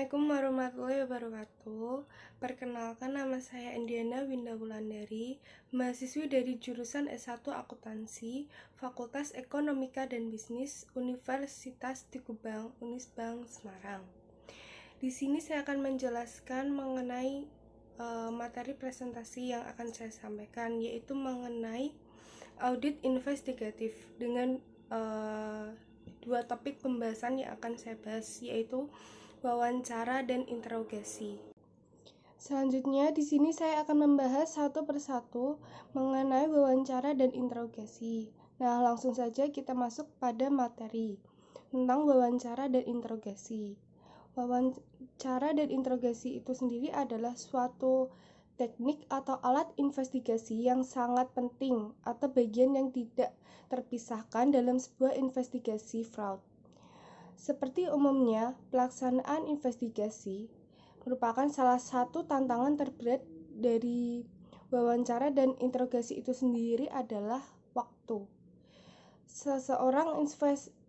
Assalamualaikum warahmatullahi wabarakatuh. Perkenalkan, nama saya Indiana Winda Wulandari, mahasiswi dari jurusan S1 Akuntansi, Fakultas Ekonomika dan Bisnis, Universitas Tikubang, Unisbank Semarang. Di sini saya akan menjelaskan mengenai materi presentasi yang akan saya sampaikan, yaitu mengenai audit investigatif dengan dua topik pembahasan yang akan saya bahas, yaitu wawancara dan interogasi. Selanjutnya, di sini saya akan membahas satu persatu mengenai wawancara dan interogasi. Nah, langsung saja kita masuk pada materi tentang wawancara dan interogasi. Wawancara dan interogasi itu sendiri adalah suatu teknik atau alat investigasi yang sangat penting atau bagian yang tidak terpisahkan dalam sebuah investigasi fraud. Seperti umumnya, pelaksanaan investigasi merupakan salah satu tantangan terberat dari wawancara dan interogasi itu sendiri adalah waktu. Seseorang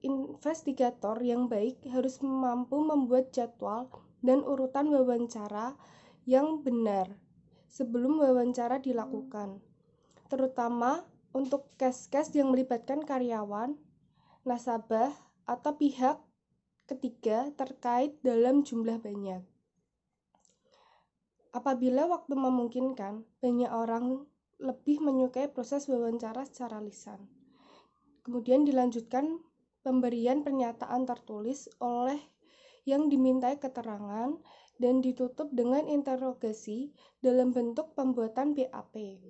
investigator yang baik harus mampu membuat jadwal dan urutan wawancara yang benar sebelum wawancara dilakukan, terutama untuk case-case yang melibatkan karyawan, nasabah, atau pihak ketiga terkait dalam jumlah banyak. Apabila waktu memungkinkan, banyak orang lebih menyukai proses wawancara secara lisan. Kemudian dilanjutkan pemberian pernyataan tertulis oleh yang dimintai keterangan dan ditutup dengan interogasi dalam bentuk pembuatan BAP.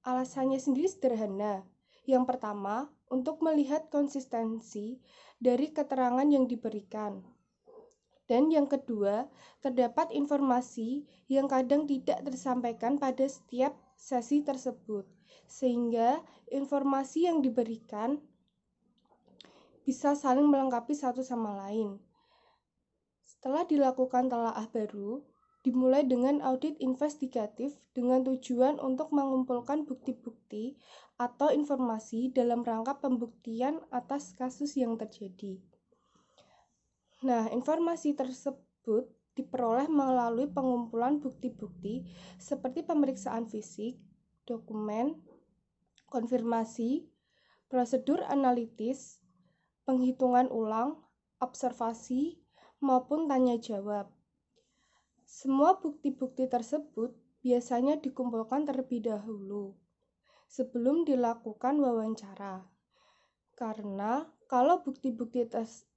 Alasannya sendiri sederhana. Yang pertama, untuk melihat konsistensi dari keterangan yang diberikan. Dan yang kedua, terdapat informasi yang kadang tidak tersampaikan pada setiap sesi tersebut, sehingga informasi yang diberikan bisa saling melengkapi satu sama lain. Setelah dilakukan telaah baru, dimulai dengan audit investigatif dengan tujuan untuk mengumpulkan bukti-bukti atau informasi dalam rangka pembuktian atas kasus yang terjadi. Nah, informasi tersebut diperoleh melalui pengumpulan bukti-bukti seperti pemeriksaan fisik, dokumen, konfirmasi, prosedur analitis, penghitungan ulang, observasi, maupun tanya jawab. Semua bukti-bukti tersebut biasanya dikumpulkan terlebih dahulu sebelum dilakukan wawancara. Karena kalau bukti-bukti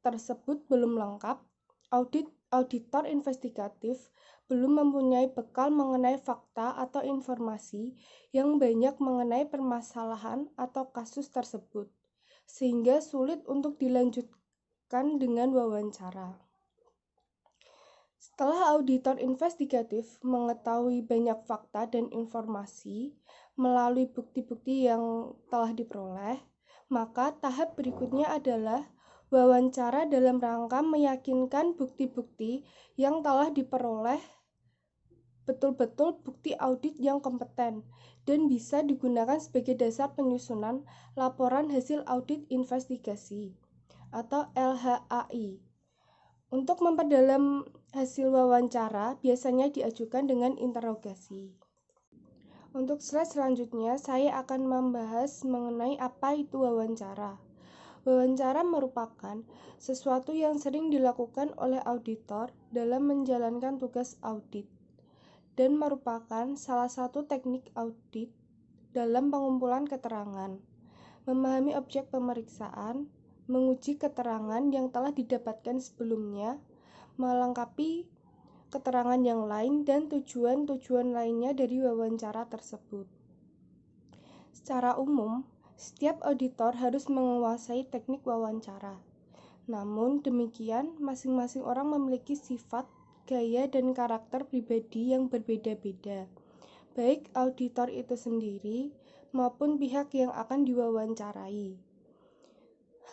tersebut belum lengkap, auditor investigatif belum mempunyai bekal mengenai fakta atau informasi yang banyak mengenai permasalahan atau kasus tersebut, sehingga sulit untuk dilanjutkan dengan wawancara. Setelah auditor investigatif mengetahui banyak fakta dan informasi melalui bukti-bukti yang telah diperoleh, maka tahap berikutnya adalah wawancara dalam rangka meyakinkan bukti-bukti yang telah diperoleh betul-betul bukti audit yang kompeten dan bisa digunakan sebagai dasar penyusunan laporan hasil audit investigasi atau LHAI. Untuk memperdalam hasil wawancara, biasanya diajukan dengan interogasi. Untuk slide selanjutnya, saya akan membahas mengenai apa itu wawancara. Wawancara merupakan sesuatu yang sering dilakukan oleh auditor dalam menjalankan tugas audit dan merupakan salah satu teknik audit dalam pengumpulan keterangan, memahami objek pemeriksaan, menguji keterangan yang telah didapatkan sebelumnya, melengkapi keterangan yang lain, dan tujuan-tujuan lainnya dari wawancara tersebut. Secara umum, setiap auditor harus menguasai teknik wawancara. Namun demikian, masing-masing orang memiliki sifat, gaya, dan karakter pribadi yang berbeda-beda, baik auditor itu sendiri maupun pihak yang akan diwawancarai.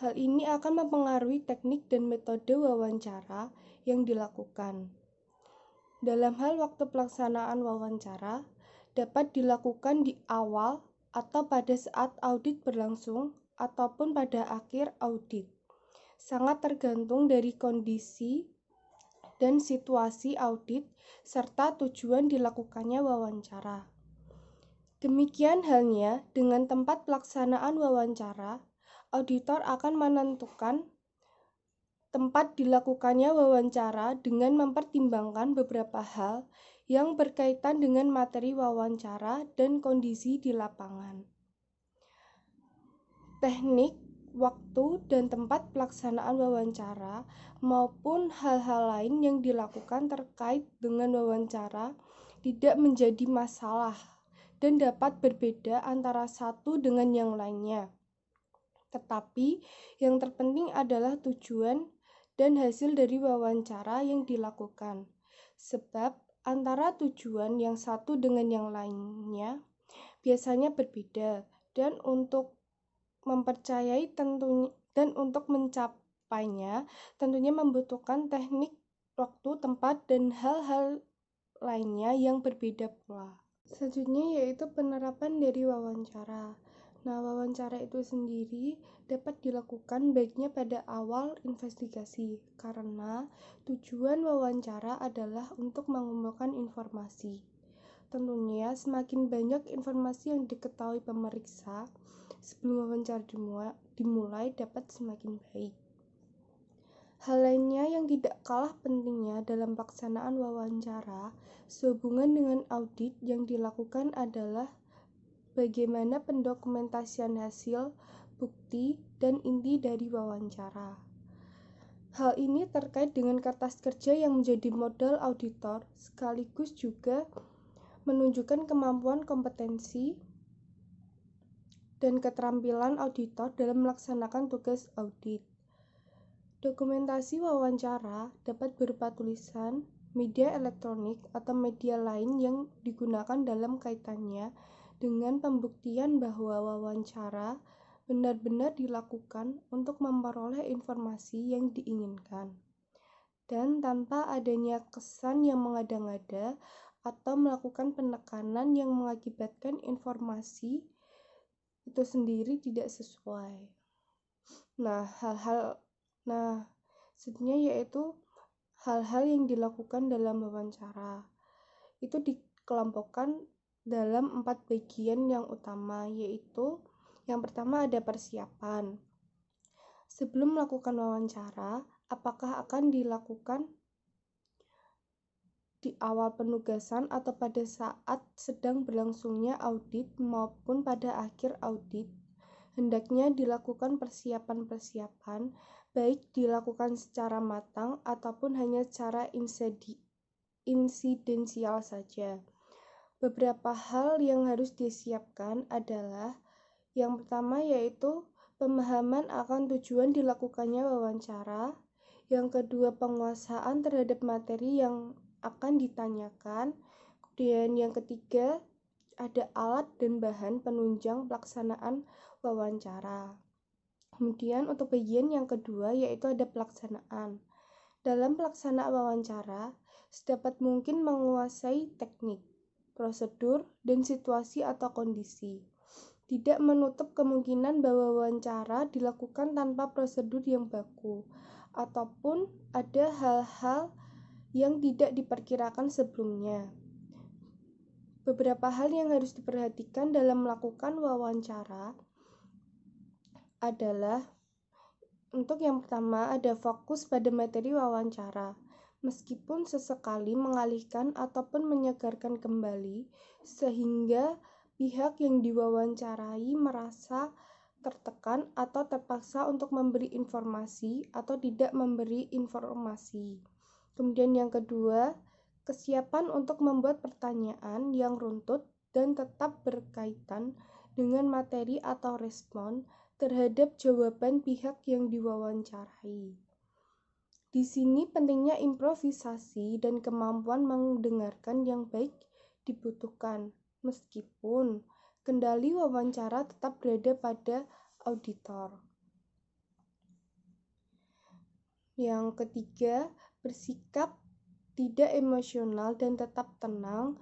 Hal ini akan mempengaruhi teknik dan metode wawancara yang dilakukan. Dalam hal waktu pelaksanaan wawancara, dapat dilakukan di awal atau pada saat audit berlangsung ataupun pada akhir audit. Sangat tergantung dari kondisi dan situasi audit, serta tujuan dilakukannya wawancara. Demikian halnya dengan tempat pelaksanaan wawancara, auditor akan menentukan tempat dilakukannya wawancara dengan mempertimbangkan beberapa hal yang berkaitan dengan materi wawancara dan kondisi di lapangan. Teknik, waktu, dan tempat pelaksanaan wawancara maupun hal-hal lain yang dilakukan terkait dengan wawancara tidak menjadi masalah dan dapat berbeda antara satu dengan yang lainnya. Tetapi yang terpenting adalah tujuan dan hasil dari wawancara yang dilakukan. Sebab antara tujuan yang satu dengan yang lainnya biasanya berbeda, dan untuk mencapainya tentunya membutuhkan teknik, waktu, tempat, dan hal-hal lainnya yang berbeda pula. Selanjutnya yaitu penerapan dari wawancara. Nah, wawancara itu sendiri dapat dilakukan baiknya pada awal investigasi, karena tujuan wawancara adalah untuk mengumpulkan informasi. Tentunya semakin banyak informasi yang diketahui pemeriksa sebelum wawancara dimulai dapat semakin baik. Hal lainnya yang tidak kalah pentingnya dalam pelaksanaan wawancara sehubungan dengan audit yang dilakukan adalah bagaimana pendokumentasian hasil, bukti, dan inti dari wawancara. Hal ini terkait dengan kertas kerja yang menjadi modal auditor, sekaligus juga menunjukkan kemampuan, kompetensi, dan keterampilan auditor dalam melaksanakan tugas audit. Dokumentasi wawancara dapat berupa tulisan, media elektronik, atau media lain yang digunakan dalam kaitannya dengan pembuktian bahwa wawancara benar-benar dilakukan untuk memperoleh informasi yang diinginkan, dan tanpa adanya kesan yang mengada-ngada atau melakukan penekanan yang mengakibatkan informasi itu sendiri tidak sesuai. Selanjutnya yaitu hal-hal yang dilakukan dalam wawancara. Itu dikelompokkan dalam 4 bagian yang utama, yaitu yang pertama ada persiapan. Sebelum melakukan wawancara, apakah akan dilakukan di awal penugasan atau pada saat sedang berlangsungnya audit maupun pada akhir audit, hendaknya dilakukan persiapan-persiapan, baik dilakukan secara matang ataupun hanya secara insidensial saja. Beberapa hal yang harus disiapkan adalah yang pertama yaitu pemahaman akan tujuan dilakukannya wawancara, yang kedua penguasaan terhadap materi yang akan ditanyakan, kemudian yang ketiga ada alat dan bahan penunjang pelaksanaan wawancara. Kemudian untuk bagian yang kedua yaitu ada pelaksanaan. Dalam pelaksanaan wawancara, sedapat mungkin menguasai teknik, prosedur, dan situasi atau kondisi. Tidak menutup kemungkinan bahwa wawancara dilakukan tanpa prosedur yang baku, ataupun ada hal-hal yang tidak diperkirakan sebelumnya. Beberapa hal yang harus diperhatikan dalam melakukan wawancara adalah untuk yang pertama ada fokus pada materi wawancara, meskipun sesekali mengalihkan ataupun menyegarkan kembali sehingga pihak yang diwawancarai merasa tertekan atau terpaksa untuk memberi informasi atau tidak memberi informasi. Kemudian yang kedua, kesiapan untuk membuat pertanyaan yang runtut dan tetap berkaitan dengan materi atau respon terhadap jawaban pihak yang diwawancarai. Di sini pentingnya improvisasi dan kemampuan mendengarkan yang baik dibutuhkan, meskipun kendali wawancara tetap berada pada auditor. Yang ketiga, bersikap tidak emosional dan tetap tenang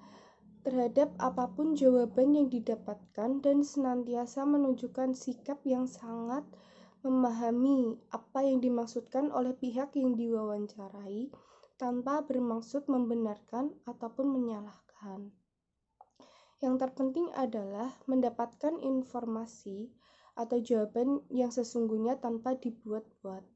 terhadap apapun jawaban yang didapatkan dan senantiasa menunjukkan sikap yang sangat memahami apa yang dimaksudkan oleh pihak yang diwawancarai tanpa bermaksud membenarkan ataupun menyalahkan. Yang terpenting adalah mendapatkan informasi atau jawaban yang sesungguhnya tanpa dibuat-buat.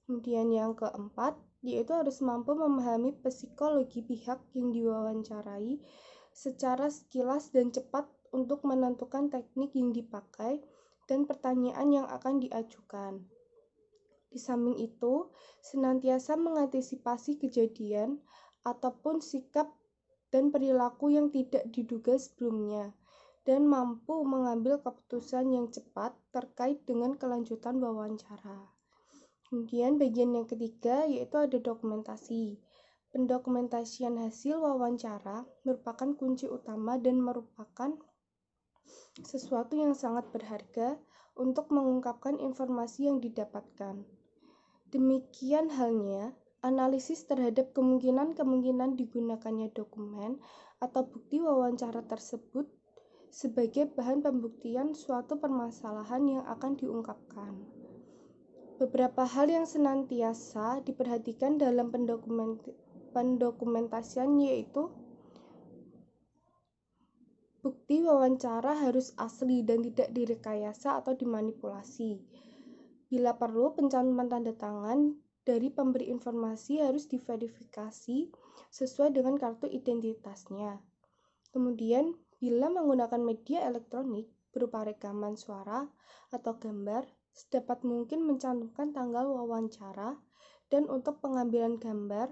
Kemudian yang keempat, yaitu harus mampu memahami psikologi pihak yang diwawancarai secara sekilas dan cepat untuk menentukan teknik yang dipakai dan pertanyaan yang akan diajukan. Di samping itu, senantiasa mengantisipasi kejadian ataupun sikap dan perilaku yang tidak diduga sebelumnya, dan mampu mengambil keputusan yang cepat terkait dengan kelanjutan wawancara. Kemudian bagian yang ketiga yaitu ada dokumentasi. Pendokumentasian hasil wawancara merupakan kunci utama dan merupakan sesuatu yang sangat berharga untuk mengungkapkan informasi yang didapatkan. Demikian halnya, analisis terhadap kemungkinan-kemungkinan digunakannya dokumen atau bukti wawancara tersebut sebagai bahan pembuktian suatu permasalahan yang akan diungkapkan. Beberapa hal yang senantiasa diperhatikan dalam pendokumentasian yaitu bukti wawancara harus asli dan tidak direkayasa atau dimanipulasi. Bila perlu, pencantuman tanda tangan dari pemberi informasi harus diverifikasi sesuai dengan kartu identitasnya. Kemudian, bila menggunakan media elektronik berupa rekaman suara atau gambar, sedapat mungkin mencantumkan tanggal wawancara dan untuk pengambilan gambar,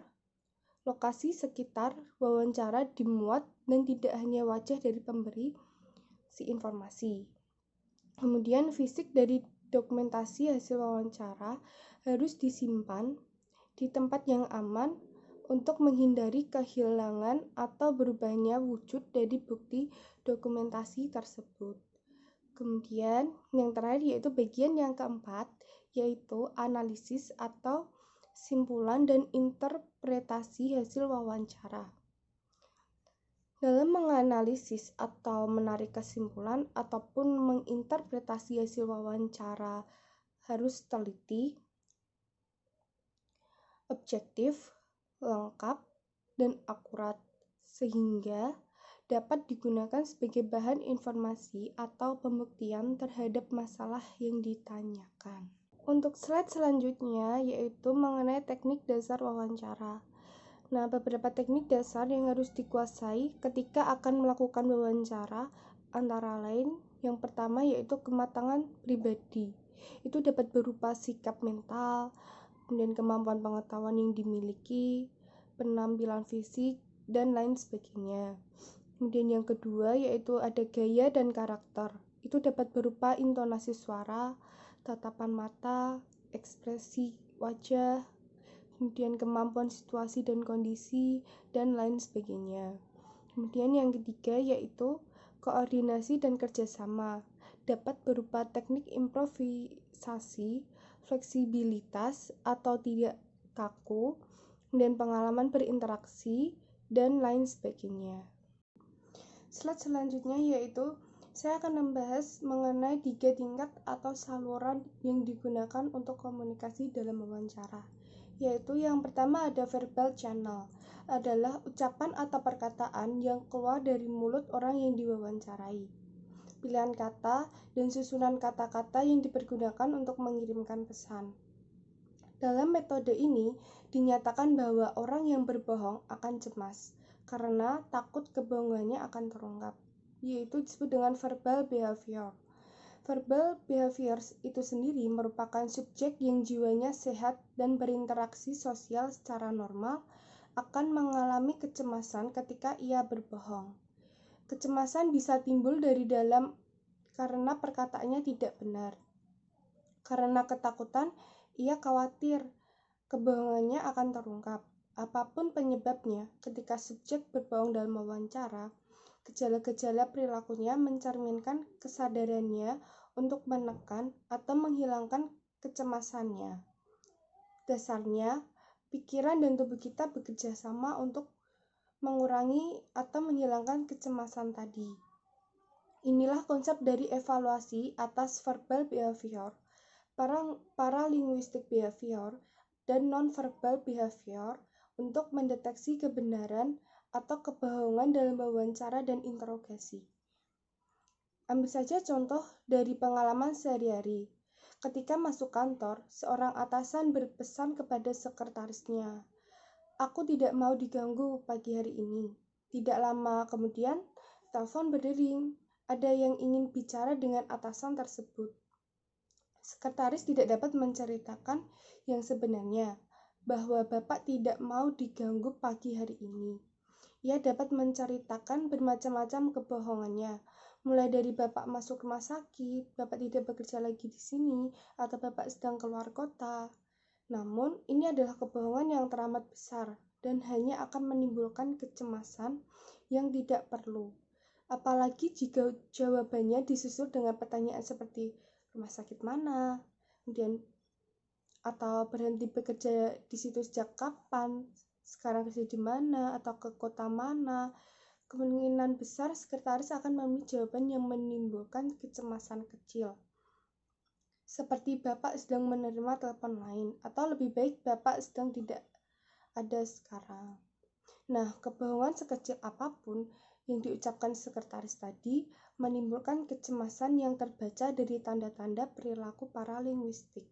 lokasi sekitar wawancara dimuat dan tidak hanya wajah dari pemberi si informasi. Kemudian, fisik dari dokumentasi hasil wawancara harus disimpan di tempat yang aman untuk menghindari kehilangan atau berubahnya wujud dari bukti dokumentasi tersebut. Kemudian yang terakhir yaitu bagian yang keempat, yaitu analisis atau simpulan dan interpretasi hasil wawancara. Dalam menganalisis atau menarik kesimpulan ataupun menginterpretasi hasil wawancara harus teliti, objektif, lengkap, dan akurat sehingga dapat digunakan sebagai bahan informasi atau pembuktian terhadap masalah yang ditanyakan. Untuk slide selanjutnya yaitu mengenai teknik dasar wawancara. Nah, beberapa teknik dasar yang harus dikuasai ketika akan melakukan wawancara antara lain yang pertama yaitu kematangan pribadi. Itu dapat berupa sikap mental, kemudian kemampuan pengetahuan yang dimiliki, penampilan fisik, dan lain sebagainya. Kemudian yang kedua yaitu ada gaya dan karakter. Itu dapat berupa intonasi suara, tatapan mata, ekspresi wajah, kemudian kemampuan situasi dan kondisi, dan lain sebagainya. Kemudian yang ketiga yaitu koordinasi dan kerjasama. Dapat berupa teknik improvisasi, fleksibilitas atau tidak kaku, dan pengalaman berinteraksi, dan lain sebagainya. Slide selanjutnya yaitu saya akan membahas mengenai 3 tingkat atau saluran yang digunakan untuk komunikasi dalam wawancara. Yaitu yang pertama ada verbal channel, adalah ucapan atau perkataan yang keluar dari mulut orang yang diwawancarai. Pilihan kata dan susunan kata-kata yang dipergunakan untuk mengirimkan pesan. Dalam metode ini dinyatakan bahwa orang yang berbohong akan cemas karena takut kebohongannya akan terungkap, yaitu disebut dengan verbal behavior. Verbal behaviors itu sendiri merupakan subjek yang jiwanya sehat dan berinteraksi sosial secara normal akan mengalami kecemasan ketika ia berbohong. Kecemasan bisa timbul dari dalam karena perkataannya tidak benar. Karena ketakutan, ia khawatir kebohongannya akan terungkap. Apapun penyebabnya, ketika subjek berbohong dalam wawancara, gejala-gejala perilakunya mencerminkan kesadarannya untuk menekan atau menghilangkan kecemasannya. Dasarnya, pikiran dan tubuh kita bekerja sama untuk mengurangi atau menghilangkan kecemasan tadi. Inilah konsep dari evaluasi atas verbal behavior, paralinguistic behavior, dan non-verbal behavior untuk mendeteksi kebenaran atau kebohongan dalam wawancara dan interogasi. Ambil saja contoh dari pengalaman sehari-hari. Ketika masuk kantor, seorang atasan berpesan kepada sekretarisnya, "Aku tidak mau diganggu pagi hari ini." Tidak lama kemudian, telepon berdering. Ada yang ingin bicara dengan atasan tersebut. Sekretaris tidak dapat menceritakan yang sebenarnya, bahwa Bapak tidak mau diganggu pagi hari ini. Ia dapat menceritakan bermacam-macam kebohongannya, mulai dari Bapak masuk rumah sakit, Bapak tidak bekerja lagi di sini, atau Bapak sedang keluar kota. Namun, ini adalah kebohongan yang teramat besar dan hanya akan menimbulkan kecemasan yang tidak perlu. Apalagi jika jawabannya disusul dengan pertanyaan seperti rumah sakit mana, kemudian atau berhenti bekerja di situ sejak kapan, sekarang kerja di mana, atau ke kota mana. Kemungkinan besar sekretaris akan memilih jawaban yang menimbulkan kecemasan kecil. Seperti Bapak sedang menerima telepon lain, atau lebih baik Bapak sedang tidak ada sekarang. Nah, kebohongan sekecil apapun yang diucapkan sekretaris tadi menimbulkan kecemasan yang terbaca dari tanda-tanda perilaku paralinguistik.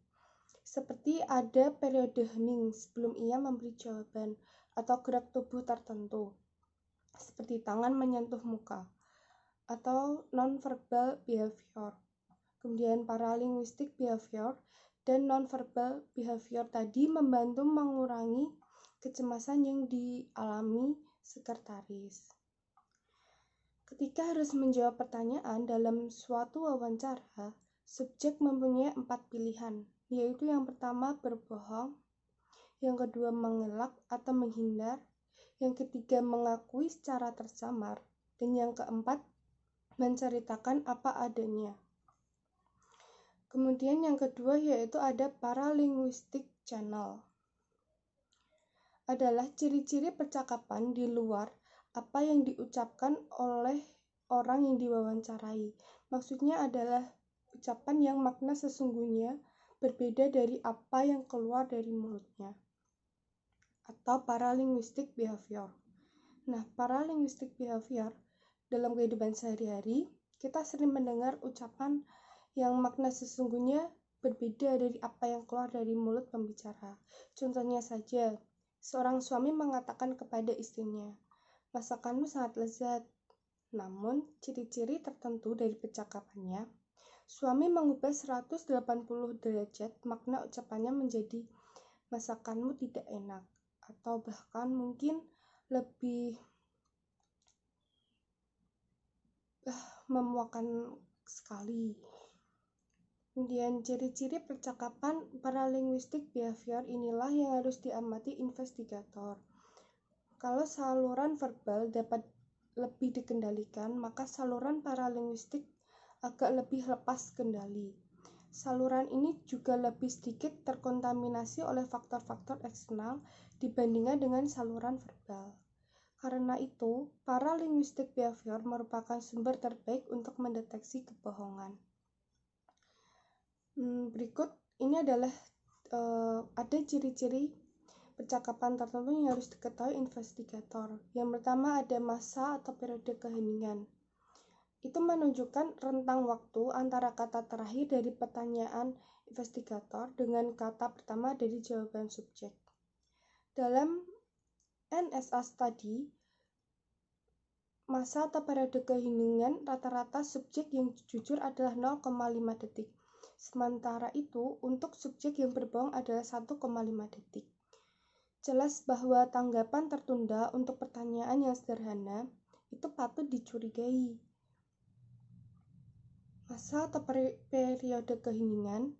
Seperti ada periode hening sebelum ia memberi jawaban, atau gerak tubuh tertentu, seperti tangan menyentuh muka, atau non-verbal behavior. Kemudian paralinguistic behavior dan non-verbal behavior tadi membantu mengurangi kecemasan yang dialami sekretaris. Ketika harus menjawab pertanyaan dalam suatu wawancara, subjek mempunyai 4 pilihan, yaitu yang pertama berbohong, yang kedua mengelak atau menghindar, yang ketiga mengakui secara tersamar, dan yang keempat menceritakan apa adanya. Kemudian yang kedua yaitu ada paralinguistic channel. Adalah ciri-ciri percakapan di luar apa yang diucapkan oleh orang yang diwawancarai. Maksudnya adalah ucapan yang makna sesungguhnya berbeda dari apa yang keluar dari mulutnya, atau paralinguistic behavior. Nah, paralinguistic behavior dalam kehidupan sehari-hari kita sering mendengar ucapan yang makna sesungguhnya berbeda dari apa yang keluar dari mulut pembicara. Contohnya saja, seorang suami mengatakan kepada istrinya, "Masakanmu sangat lezat." Namun, ciri-ciri tertentu dari percakapannya, suami mengubah 180 derajat makna ucapannya menjadi masakanmu tidak enak, atau bahkan mungkin lebih memuakkan sekali. Kemudian ciri-ciri percakapan paralinguistic behavior inilah yang harus diamati investigator. Kalau saluran verbal dapat lebih dikendalikan, maka saluran paralinguistik agak lebih lepas kendali. Saluran ini juga lebih sedikit terkontaminasi oleh faktor-faktor eksternal dibandingkan dengan saluran verbal. Karena itu, paralinguistic behavior merupakan sumber terbaik untuk mendeteksi kebohongan. Berikut ini adalah ada ciri-ciri percakapan tertentu yang harus diketahui investigator. Yang pertama ada masa atau periode keheningan. Itu menunjukkan rentang waktu antara kata terakhir dari pertanyaan investigator dengan kata pertama dari jawaban subjek. Dalam NSA study, masa atau periode keheningan rata-rata subjek yang jujur adalah 0,5 detik. Sementara itu, untuk subjek yang berbohong adalah 1,5 detik. Jelas bahwa tanggapan tertunda untuk pertanyaan yang sederhana itu patut dicurigai. Masa atau periode keheningan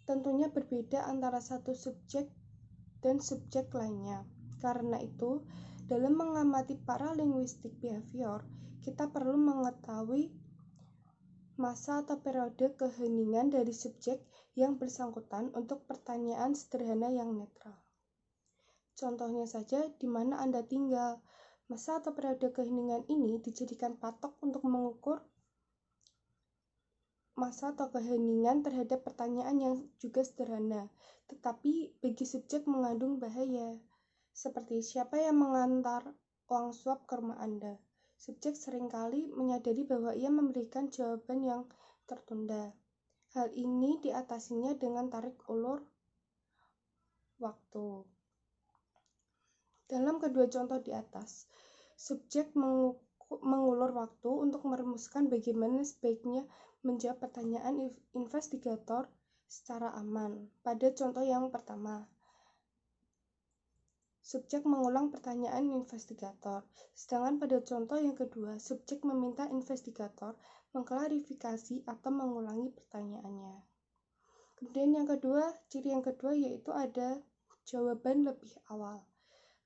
tentunya berbeda antara satu subjek dan subjek lainnya. Karena itu, dalam mengamati paralinguistic behavior, kita perlu mengetahui masa atau periode keheningan dari subjek yang bersangkutan untuk pertanyaan sederhana yang netral. Contohnya saja, di mana Anda tinggal. Masa atau periode keheningan ini dijadikan patok untuk mengukur masa atau keheningan terhadap pertanyaan yang juga sederhana, tetapi bagi subjek mengandung bahaya. Seperti siapa yang mengantar uang suap ke rumah Anda? Subjek seringkali menyadari bahwa ia memberikan jawaban yang tertunda. Hal ini diatasinya dengan tarik ulur waktu. Dalam kedua contoh di atas, subjek mengulur waktu untuk merumuskan bagaimana sebaiknya menjawab pertanyaan investigator secara aman. Pada contoh yang pertama, subjek mengulang pertanyaan investigator, sedangkan pada contoh yang kedua, subjek meminta investigator mengklarifikasi atau mengulangi pertanyaannya. Kemudian yang kedua, ciri yang kedua yaitu ada jawaban lebih awal.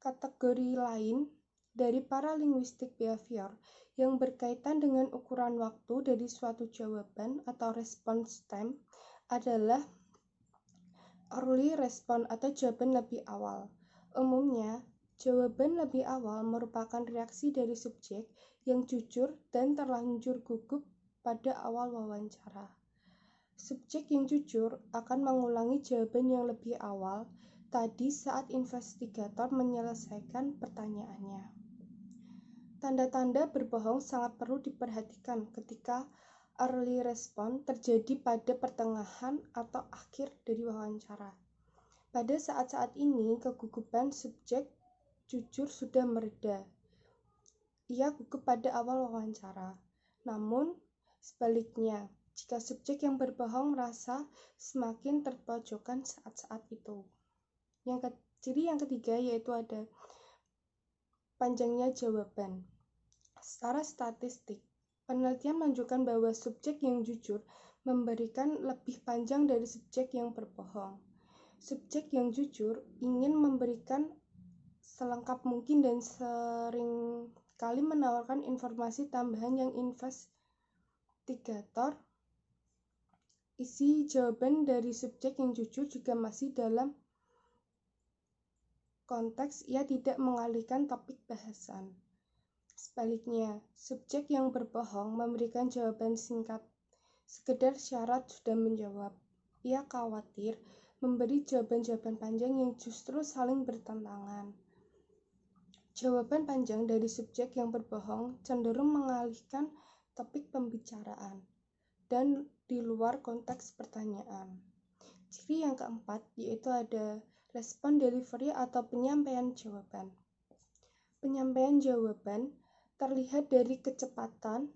Kategori lain dari paralinguistic behavior yang berkaitan dengan ukuran waktu dari suatu jawaban atau response time adalah early response atau jawaban lebih awal. Umumnya, jawaban lebih awal merupakan reaksi dari subjek yang jujur dan terlanjur gugup pada awal wawancara. Subjek yang jujur akan mengulangi jawaban yang lebih awal tadi saat investigator menyelesaikan pertanyaannya. Tanda-tanda berbohong sangat perlu diperhatikan ketika early response terjadi pada pertengahan atau akhir dari wawancara. Pada saat-saat ini, kegugupan subjek jujur sudah mereda. Ia gugup pada awal wawancara. Namun, sebaliknya, jika subjek yang berbohong merasa semakin terpojokkan saat-saat itu. Ciri yang ketiga yaitu ada panjangnya jawaban. Secara statistik, penelitian menunjukkan bahwa subjek yang jujur memberikan lebih panjang dari subjek yang berbohong. Subjek yang jujur ingin memberikan selengkap mungkin dan sering kali menawarkan informasi tambahan yang investigator. Isi jawaban dari subjek yang jujur juga masih dalam konteks ia tidak mengalihkan topik bahasan. Sebaliknya, subjek yang berbohong memberikan jawaban singkat, sekedar syarat sudah menjawab. Ia khawatir memberi jawaban-jawaban panjang yang justru saling bertentangan. Jawaban panjang dari subjek yang berbohong cenderung mengalihkan topik pembicaraan dan di luar konteks pertanyaan. Ciri yang keempat yaitu ada respon delivery atau penyampaian jawaban. Penyampaian jawaban terlihat dari kecepatan,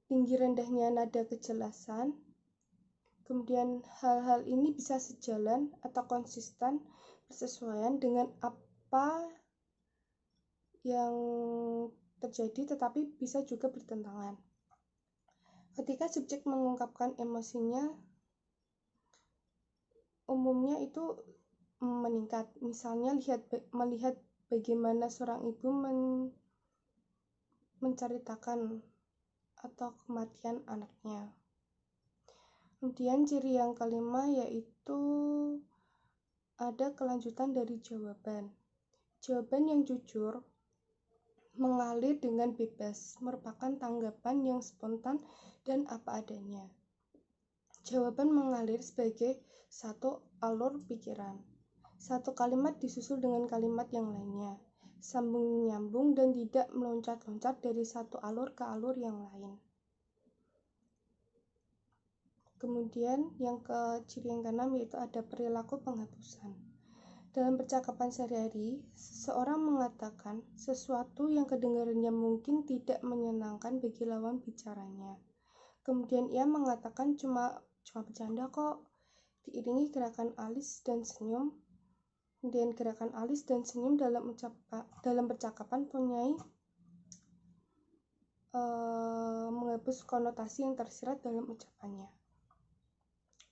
tinggi rendahnya nada kejelasan. Kemudian hal-hal ini bisa sejalan atau konsisten bersesuaian dengan apa yang terjadi tetapi bisa juga bertentangan. Ketika subjek mengungkapkan emosinya, umumnya itu meningkat. Misalnya melihat bagaimana seorang ibu menceritakan atau kematian anaknya. Kemudian ciri yang kelima yaitu ada kelanjutan dari jawaban. Jawaban yang jujur mengalir dengan bebas, merupakan tanggapan yang spontan dan apa adanya. Jawaban mengalir sebagai satu alur pikiran. Satu kalimat disusul dengan kalimat yang lainnya, sambung-menyambung dan tidak meloncat-loncat dari satu alur ke alur yang lain. Kemudian ciri yang keenam yaitu ada perilaku penghapusan. Dalam percakapan sehari-hari, seseorang mengatakan sesuatu yang kedengarannya mungkin tidak menyenangkan bagi lawan bicaranya. Kemudian ia mengatakan cuma bercanda kok, diiringi gerakan alis dan senyum. Kemudian gerakan alis dan senyum dalam percakapan punya menghapus konotasi yang tersirat dalam ucapannya.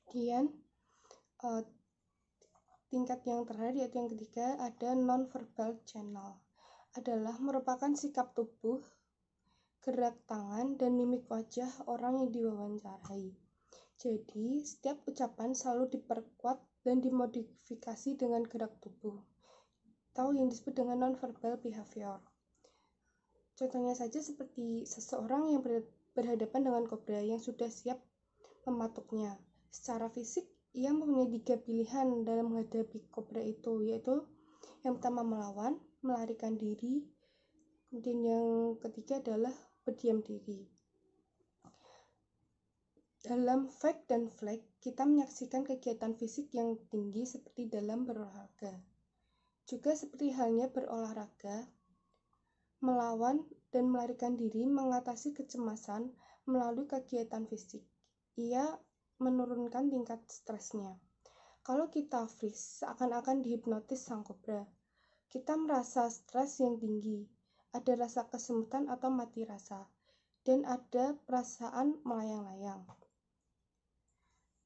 Kemudian tingkat yang terakhir yaitu yang ketiga ada non-verbal channel, adalah merupakan sikap tubuh, gerak tangan, dan mimik wajah orang yang diwawancarai. Jadi, setiap ucapan selalu diperkuat dan dimodifikasi dengan gerak tubuh, atau yang disebut dengan non-verbal behavior. Contohnya saja seperti seseorang yang berhadapan dengan kobra yang sudah siap mematuknya. Secara fisik, ia mempunyai 3 pilihan dalam menghadapi kobra itu, yaitu Yang pertama melawan, melarikan diri, kemudian yang ketiga adalah berdiam diri. Dalam fight dan flight, kita menyaksikan kegiatan fisik yang tinggi seperti dalam berolahraga. Juga seperti halnya berolahraga, melawan dan melarikan diri mengatasi kecemasan melalui kegiatan fisik. Ia menurunkan tingkat stresnya. Kalau kita freeze, seakan-akan dihipnotis sang kobra. Kita merasa stres yang tinggi, ada rasa kesemutan atau mati rasa, dan ada perasaan melayang-layang.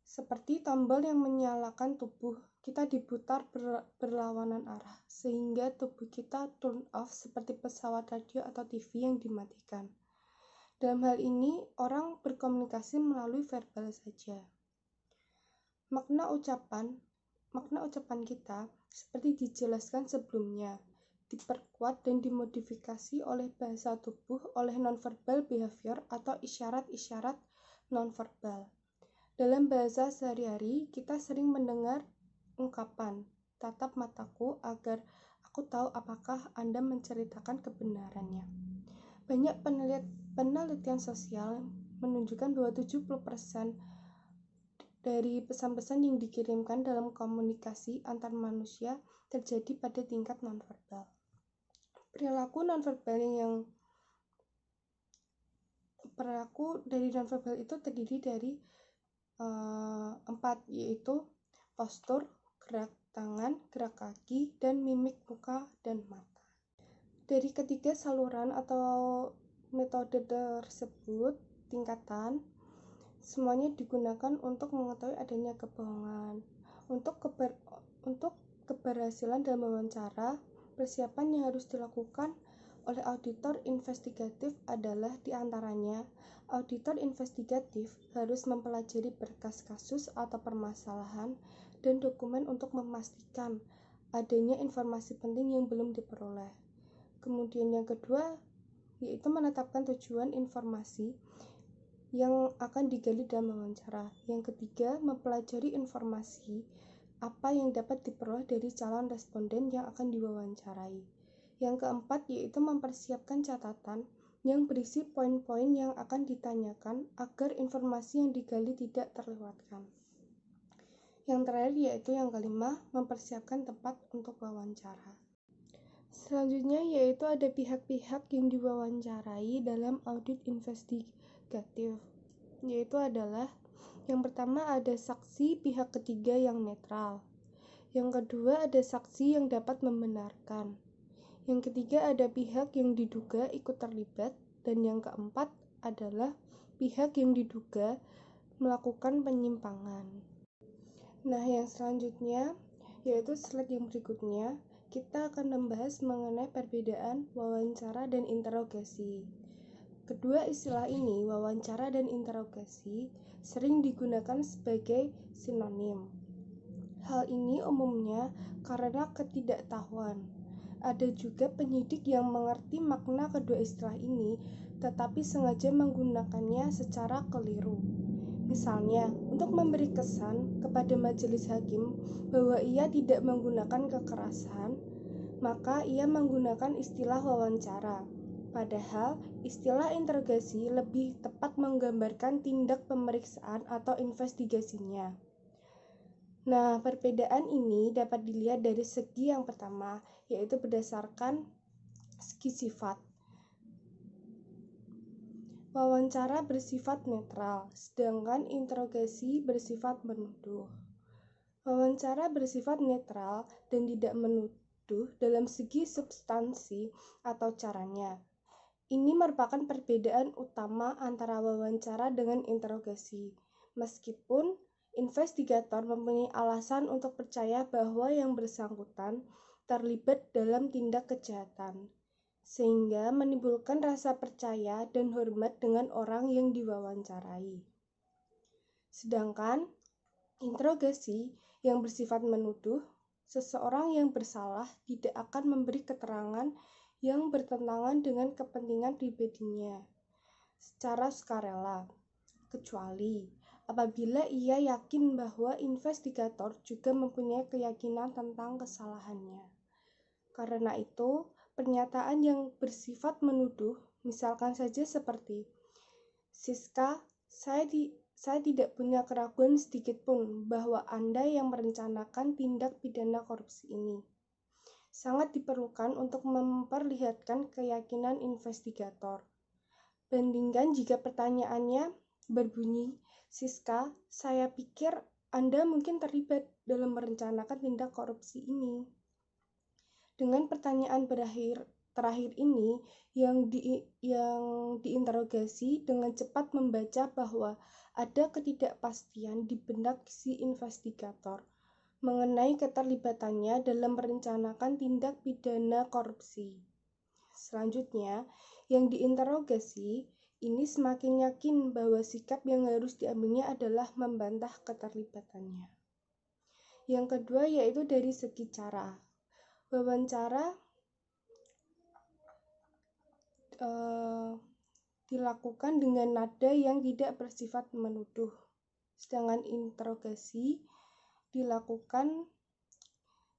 Seperti tombol yang menyalakan tubuh, kita diputar berlawanan arah, sehingga tubuh kita turn off seperti pesawat radio atau TV yang dimatikan. Dalam hal ini, orang berkomunikasi melalui verbal saja. Makna ucapan kita, seperti dijelaskan sebelumnya, diperkuat dan dimodifikasi oleh bahasa tubuh oleh nonverbal behavior atau isyarat-isyarat nonverbal. Dalam bahasa sehari-hari, kita sering mendengar ungkapan, tatap mataku agar aku tahu apakah Anda menceritakan kebenarannya. Banyak penelitian sosial menunjukkan bahwa 70% dari pesan-pesan yang dikirimkan dalam komunikasi antar manusia terjadi pada tingkat nonverbal. Perilaku dari nonverbal itu terdiri dari 4, yaitu postur, gerak tangan, gerak kaki, dan mimik muka dan mata. Dari ketiga saluran atau metode tersebut, tingkatan semuanya digunakan untuk mengetahui adanya kebohongan. Untuk keberhasilan dalam wawancara, persiapan yang harus dilakukan oleh auditor investigatif adalah diantaranya, auditor investigatif harus mempelajari berkas kasus atau permasalahan dan dokumen untuk memastikan adanya informasi penting yang belum diperoleh. Kemudian yang kedua, yaitu menetapkan tujuan informasi yang akan digali dalam wawancara. Yang ketiga, mempelajari informasi apa yang dapat diperoleh dari calon responden yang akan diwawancarai. Yang keempat, yaitu mempersiapkan catatan yang berisi poin-poin yang akan ditanyakan agar informasi yang digali tidak terlewatkan. Yang terakhir, yaitu yang kelima, mempersiapkan tempat untuk wawancara. Selanjutnya, yaitu ada pihak-pihak yang diwawancarai dalam audit investigatif, yaitu adalah yang pertama ada saksi pihak ketiga yang netral, yang kedua ada saksi yang dapat membenarkan, yang ketiga ada pihak yang diduga ikut terlibat, dan yang keempat adalah pihak yang diduga melakukan penyimpangan. Nah, yang selanjutnya yaitu slide yang berikutnya, kita akan membahas mengenai perbedaan wawancara dan interogasi. Kedua istilah ini, wawancara dan interogasi, sering digunakan sebagai sinonim. Hal ini umumnya karena ketidaktahuan. Ada juga penyidik yang mengerti makna kedua istilah ini, tetapi sengaja menggunakannya secara keliru. Misalnya, untuk memberi kesan kepada majelis hakim bahwa ia tidak menggunakan kekerasan, maka ia menggunakan istilah wawancara. Padahal, istilah interogasi lebih tepat menggambarkan tindak pemeriksaan atau investigasinya. Nah, perbedaan ini dapat dilihat dari segi yang pertama, yaitu berdasarkan segi sifat. Wawancara bersifat netral, sedangkan interogasi bersifat menuduh. Wawancara bersifat netral dan tidak menuduh dalam segi substansi atau caranya. Ini merupakan perbedaan utama antara wawancara dengan interogasi. Meskipun investigator mempunyai alasan untuk percaya bahwa yang bersangkutan terlibat dalam tindak kejahatan, sehingga menimbulkan rasa percaya dan hormat dengan orang yang diwawancarai. Sedangkan interogasi yang bersifat menuduh, seseorang yang bersalah tidak akan memberi keterangan yang bertentangan dengan kepentingan pribadinya secara sukarela, kecuali apabila ia yakin bahwa investigator juga mempunyai keyakinan tentang kesalahannya. Karena itu, pernyataan yang bersifat menuduh, misalkan saja seperti, "Siska, saya tidak punya keraguan sedikit pun bahwa Anda yang merencanakan tindak pidana korupsi ini," sangat diperlukan untuk memperlihatkan keyakinan investigator. Bandingkan jika pertanyaannya berbunyi, "Siska, saya pikir Anda mungkin terlibat dalam merencanakan tindak korupsi ini." Dengan pertanyaan terakhir ini, yang diinterogasi dengan cepat membaca bahwa ada ketidakpastian di benak si investigator mengenai keterlibatannya dalam merencanakan tindak pidana korupsi. Selanjutnya, yang diinterogasi ini semakin yakin bahwa sikap yang harus diambilnya adalah membantah keterlibatannya. Yang kedua yaitu dari segi cara. Wawancara dilakukan dengan nada yang tidak bersifat menuduh, sedangkan interogasi dilakukan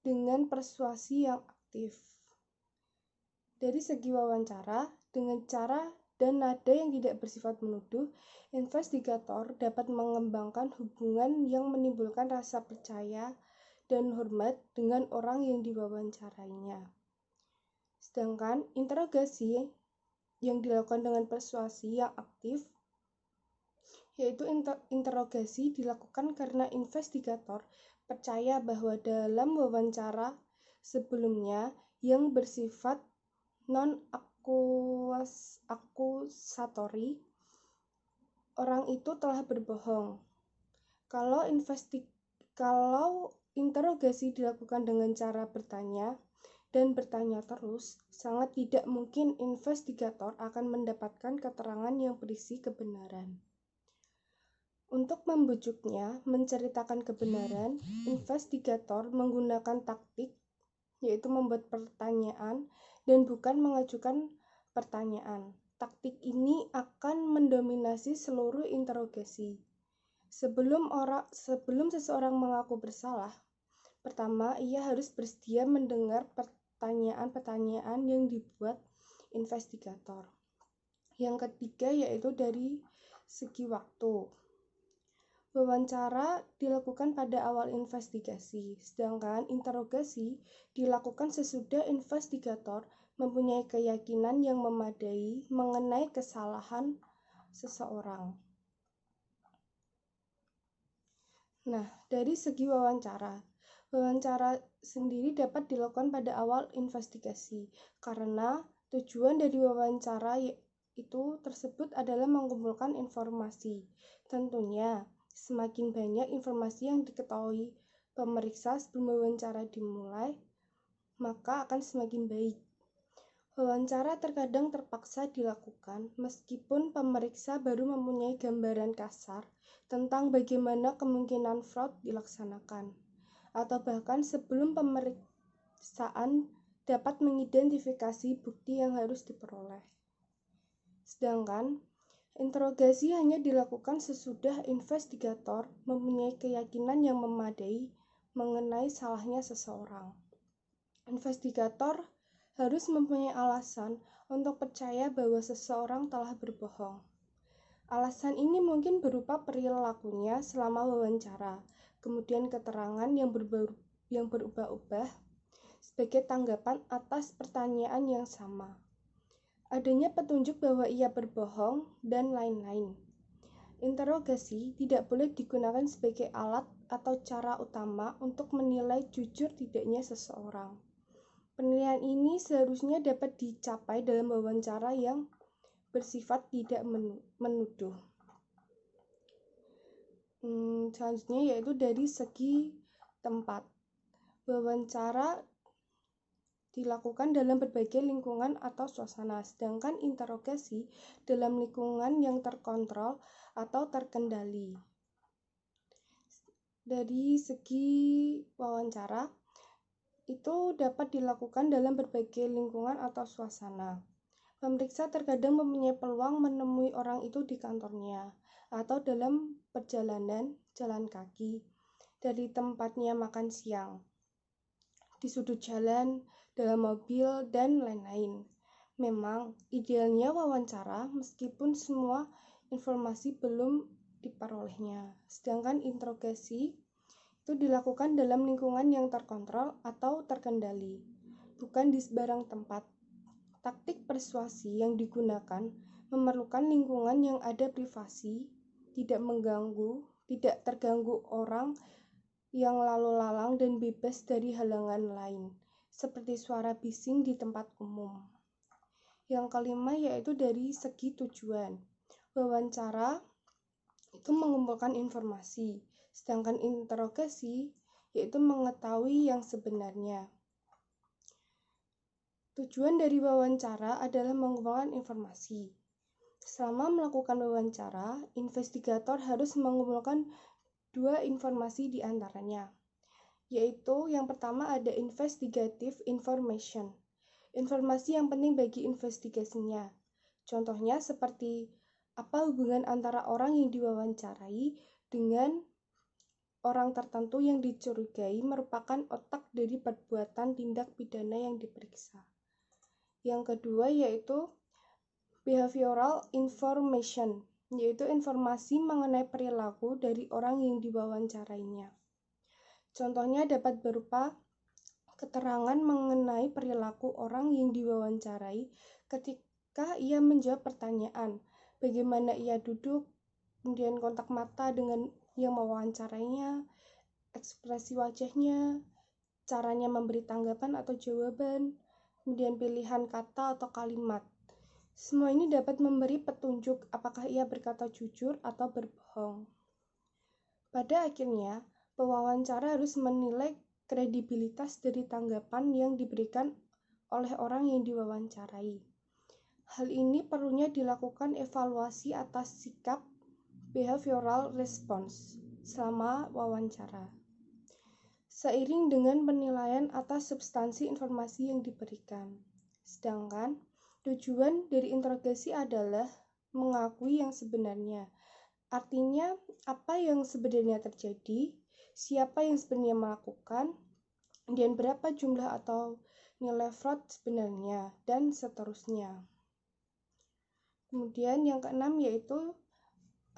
dengan persuasi yang aktif. Dari segi wawancara, dengan cara dan nada yang tidak bersifat menuduh, investigator dapat mengembangkan hubungan yang menimbulkan rasa percaya dan hormat dengan orang yang diwawancarainya. Sedangkan interogasi yang dilakukan dengan persuasi yang aktif, yaitu interogasi dilakukan karena investigator percaya bahwa dalam wawancara sebelumnya yang bersifat non-akusatori, orang itu telah berbohong. Kalau interogasi dilakukan dengan cara bertanya dan bertanya terus, sangat tidak mungkin investigator akan mendapatkan keterangan yang berisi kebenaran. Untuk membujuknya menceritakan kebenaran, investigator menggunakan taktik, yaitu membuat pertanyaan dan bukan mengajukan pertanyaan. Taktik ini akan mendominasi seluruh interogasi. Sebelum seseorang mengaku bersalah, pertama ia harus bersedia mendengar pertanyaan-pertanyaan yang dibuat investigator. Yang ketiga yaitu dari segi waktu. Wawancara dilakukan pada awal investigasi, sedangkan interogasi dilakukan sesudah investigator mempunyai keyakinan yang memadai mengenai kesalahan seseorang. Nah, dari segi wawancara sendiri dapat dilakukan pada awal investigasi, karena tujuan dari wawancara itu tersebut adalah mengumpulkan informasi. Tentunya, semakin banyak informasi yang diketahui pemeriksa sebelum wawancara dimulai, maka akan semakin baik. Wawancara terkadang terpaksa dilakukan meskipun pemeriksa baru mempunyai gambaran kasar tentang bagaimana kemungkinan fraud dilaksanakan, atau bahkan sebelum pemeriksaan dapat mengidentifikasi bukti yang harus diperoleh. Sedangkan interogasi hanya dilakukan sesudah investigator mempunyai keyakinan yang memadai mengenai salahnya seseorang. Investigator harus mempunyai alasan untuk percaya bahwa seseorang telah berbohong. Alasan ini mungkin berupa perilakunya selama wawancara, kemudian keterangan yang berubah-ubah sebagai tanggapan atas pertanyaan yang sama, adanya petunjuk bahwa ia berbohong, dan lain-lain. Interogasi tidak boleh digunakan sebagai alat atau cara utama untuk menilai jujur tidaknya seseorang. Penilaian ini seharusnya dapat dicapai dalam wawancara yang bersifat tidak menuduh. Selanjutnya yaitu dari segi tempat. Wawancara dilakukan dalam berbagai lingkungan atau suasana, sedangkan interogasi dalam lingkungan yang terkontrol atau terkendali. Dari segi wawancara, itu dapat dilakukan dalam berbagai lingkungan atau suasana. Pemeriksa terkadang mempunyai peluang menemui orang itu di kantornya atau dalam perjalanan jalan kaki dari tempatnya makan siang. di sudut jalan, dalam mobil, dan lain-lain. Memang idealnya wawancara meskipun semua informasi belum diperolehnya. Sedangkan interogasi itu dilakukan dalam lingkungan yang terkontrol atau terkendali, bukan di sebarang tempat. Taktik persuasi yang digunakan memerlukan lingkungan yang ada privasi, tidak mengganggu, tidak terganggu orang yang lalu lalang dan bebas dari halangan lain, seperti suara bising di tempat umum. Yang kelima yaitu dari segi tujuan. Wawancara itu mengumpulkan informasi, sedangkan interogasi yaitu mengetahui yang sebenarnya. Tujuan dari wawancara adalah mengumpulkan informasi. Selama melakukan wawancara, investigator harus mengumpulkan dua informasi di antaranya, yaitu yang pertama ada investigative information, informasi yang penting bagi investigasinya. Contohnya seperti apa hubungan antara orang yang diwawancarai dengan orang tertentu yang dicurigai merupakan otak dari perbuatan tindak pidana yang diperiksa. Yang kedua yaitu behavioral information, yaitu informasi mengenai perilaku dari orang yang diwawancarainya. Contohnya dapat berupa keterangan mengenai perilaku orang yang diwawancarai ketika ia menjawab pertanyaan, bagaimana ia duduk, kemudian kontak mata dengan yang mewawancarainya, ekspresi wajahnya, caranya memberi tanggapan atau jawaban, kemudian pilihan kata atau kalimat. Semua ini dapat memberi petunjuk apakah ia berkata jujur atau berbohong. Pada akhirnya, pewawancara harus menilai kredibilitas dari tanggapan yang diberikan oleh orang yang diwawancarai. Hal ini perlunya dilakukan evaluasi atas sikap behavioral response selama wawancara, seiring dengan penilaian atas substansi informasi yang diberikan. Sedangkan tujuan dari interogasi adalah mengakui yang sebenarnya. Artinya, apa yang sebenarnya terjadi, siapa yang sebenarnya melakukan, dan berapa jumlah atau nilai fraud sebenarnya, dan seterusnya. Kemudian yang keenam yaitu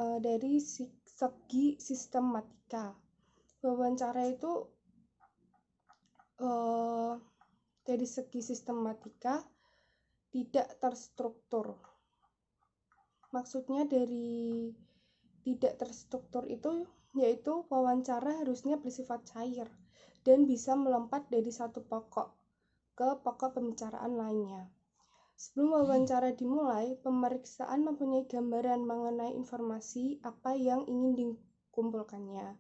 dari segi sistematika. Wawancara itu dari segi sistematika tidak terstruktur. Maksudnya dari tidak terstruktur itu yaitu wawancara harusnya bersifat cair dan bisa melompat dari satu pokok ke pokok pembicaraan lainnya. Sebelum wawancara dimulai, pemeriksaan mempunyai gambaran mengenai informasi apa yang ingin dikumpulkannya.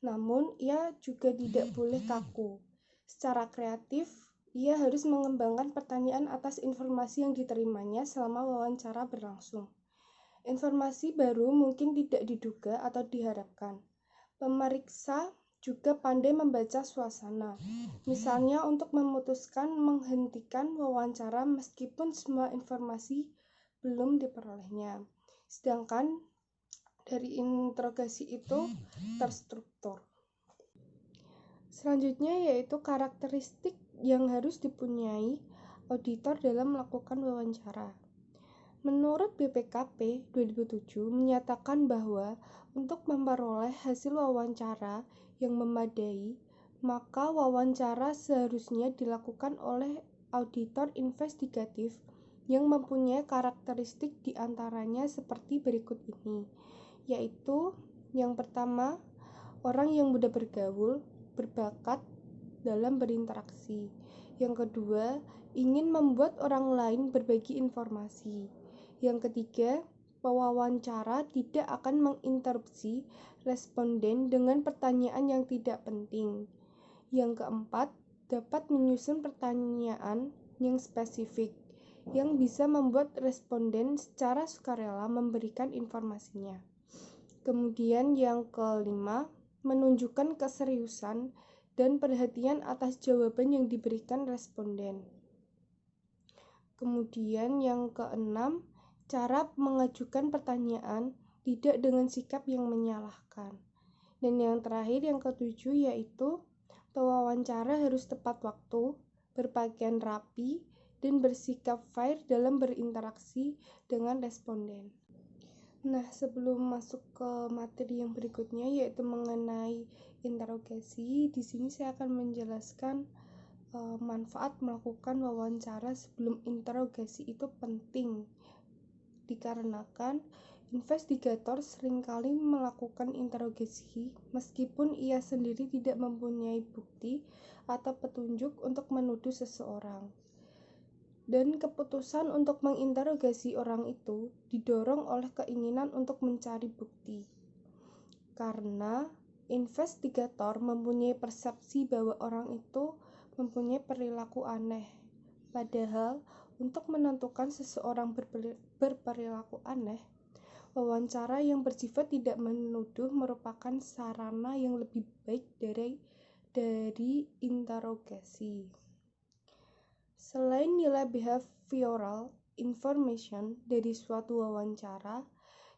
Namun, ia juga tidak boleh kaku. Secara kreatif, ia harus mengembangkan pertanyaan atas informasi yang diterimanya selama wawancara berlangsung. Informasi baru mungkin tidak diduga atau diharapkan. Pemeriksa juga pandai membaca suasana, misalnya untuk memutuskan menghentikan wawancara meskipun semua informasi belum diperolehnya. Sedangkan dari interogasi itu terstruktur. Selanjutnya yaitu karakteristik yang harus dipunyai auditor dalam melakukan wawancara. Menurut BPKP 2007 menyatakan bahwa untuk memperoleh hasil wawancara yang memadai, maka wawancara seharusnya dilakukan oleh auditor investigatif yang mempunyai karakteristik diantaranya seperti berikut ini, yaitu yang pertama, orang yang mudah bergaul, berbakat dalam berinteraksi. Yang kedua, ingin membuat orang lain berbagi informasi. Yang ketiga, pewawancara tidak akan menginterupsi responden dengan pertanyaan yang tidak penting. Yang keempat, dapat menyusun pertanyaan yang spesifik yang bisa membuat responden secara sukarela memberikan informasinya. Kemudian yang kelima, menunjukkan keseriusan dan perhatian atas jawaban yang diberikan responden. Kemudian yang keenam, cara mengajukan pertanyaan tidak dengan sikap yang menyalahkan. Dan yang terakhir yang ketujuh yaitu Pewawancara harus tepat waktu, berpakaian rapi, dan bersikap fair dalam berinteraksi dengan responden. Nah, sebelum masuk ke materi yang berikutnya, yaitu mengenai interogasi, di sini saya akan menjelaskan manfaat melakukan wawancara sebelum interogasi itu penting, dikarenakan investigator seringkali melakukan interogasi meskipun ia sendiri tidak mempunyai bukti atau petunjuk untuk menuduh seseorang. Dan keputusan untuk menginterogasi orang itu didorong oleh keinginan untuk mencari bukti. Karena investigator mempunyai persepsi bahwa orang itu mempunyai perilaku aneh. Padahal untuk menentukan seseorang berperilaku aneh, wawancara yang bersifat tidak menuduh merupakan sarana yang lebih baik dari interogasi. Selain nilai behavioral information dari suatu wawancara,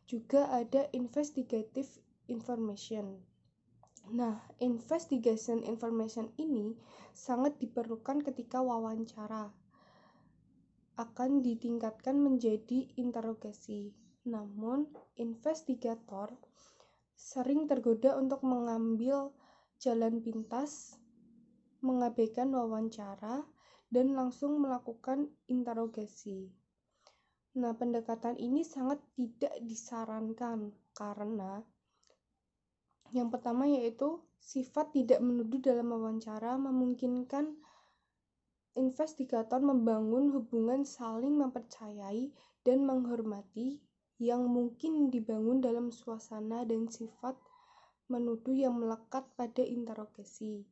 juga ada investigative information. Nah, investigation information ini sangat diperlukan ketika wawancara akan ditingkatkan menjadi interogasi. Namun, investigator sering tergoda untuk mengambil jalan pintas, mengabaikan wawancara, dan langsung melakukan interogasi. Nah, pendekatan ini sangat tidak disarankan karena yang pertama yaitu sifat tidak menuduh dalam wawancara memungkinkan investigator membangun hubungan saling mempercayai dan menghormati yang mungkin dibangun dalam suasana dan sifat menuduh yang melekat pada interogasi.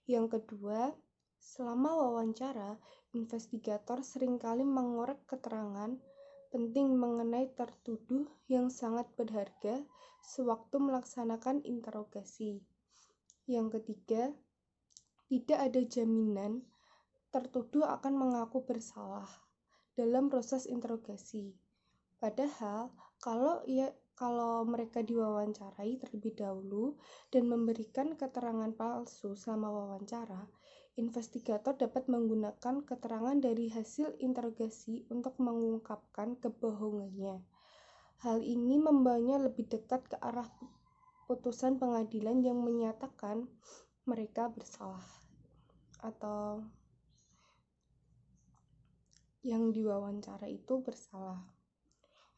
Yang kedua, selama wawancara, investigator seringkali mengorek keterangan penting mengenai tertuduh yang sangat berharga sewaktu melaksanakan interogasi. Yang ketiga, tidak ada jaminan tertuduh akan mengaku bersalah dalam proses interogasi. Padahal, kalau mereka diwawancarai terlebih dahulu dan memberikan keterangan palsu selama wawancara, investigator dapat menggunakan keterangan dari hasil interogasi untuk mengungkapkan kebohongannya. Hal ini membawanya lebih dekat ke arah putusan pengadilan yang menyatakan mereka bersalah atau yang diwawancara itu bersalah.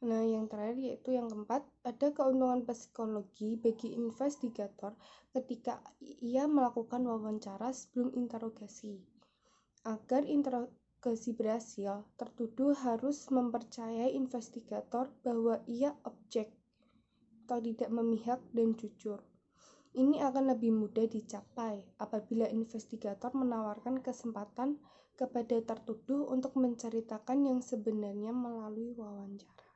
Nah, yang terakhir yaitu yang keempat, ada keuntungan psikologi bagi investigator ketika ia melakukan wawancara sebelum interogasi. Agar interogasi berhasil, tertuduh harus mempercayai investigator bahwa ia objek atau tidak memihak dan jujur. Ini akan lebih mudah dicapai apabila investigator menawarkan kesempatan kepada tertuduh untuk menceritakan yang sebenarnya melalui wawancara.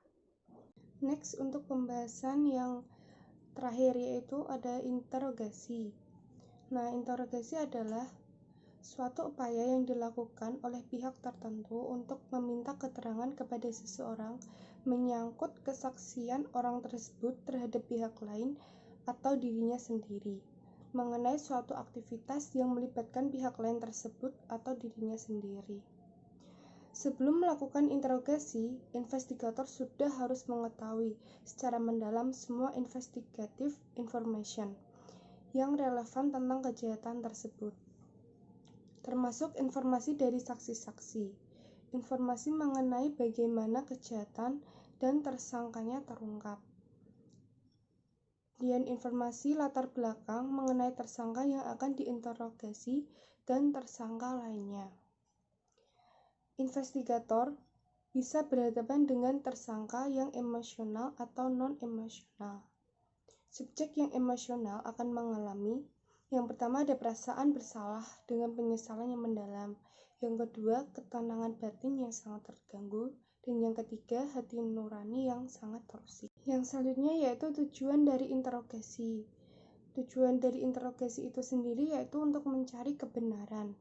Next, untuk pembahasan yang terakhir yaitu ada interogasi. Nah, interogasi adalah suatu upaya yang dilakukan oleh pihak tertentu untuk meminta keterangan kepada seseorang menyangkut kesaksian orang tersebut terhadap pihak lain atau dirinya sendiri mengenai suatu aktivitas yang melibatkan pihak lain tersebut atau dirinya sendiri. Sebelum melakukan interogasi, investigator sudah harus mengetahui secara mendalam semua investigative information yang relevan tentang kejahatan tersebut, termasuk informasi dari saksi-saksi, informasi mengenai bagaimana kejahatan dan tersangkanya terungkap, dan informasi latar belakang mengenai tersangka yang akan diinterogasi dan tersangka lainnya. Investigator bisa berhadapan dengan tersangka yang emosional atau non-emosional. Subjek yang emosional akan mengalami, yang pertama ada perasaan bersalah dengan penyesalan yang mendalam, yang kedua ketenangan batin yang sangat terganggu, dan yang ketiga hati nurani yang sangat terusik. Yang selanjutnya yaitu tujuan dari interogasi. Tujuan dari interogasi itu sendiri yaitu untuk mencari kebenaran.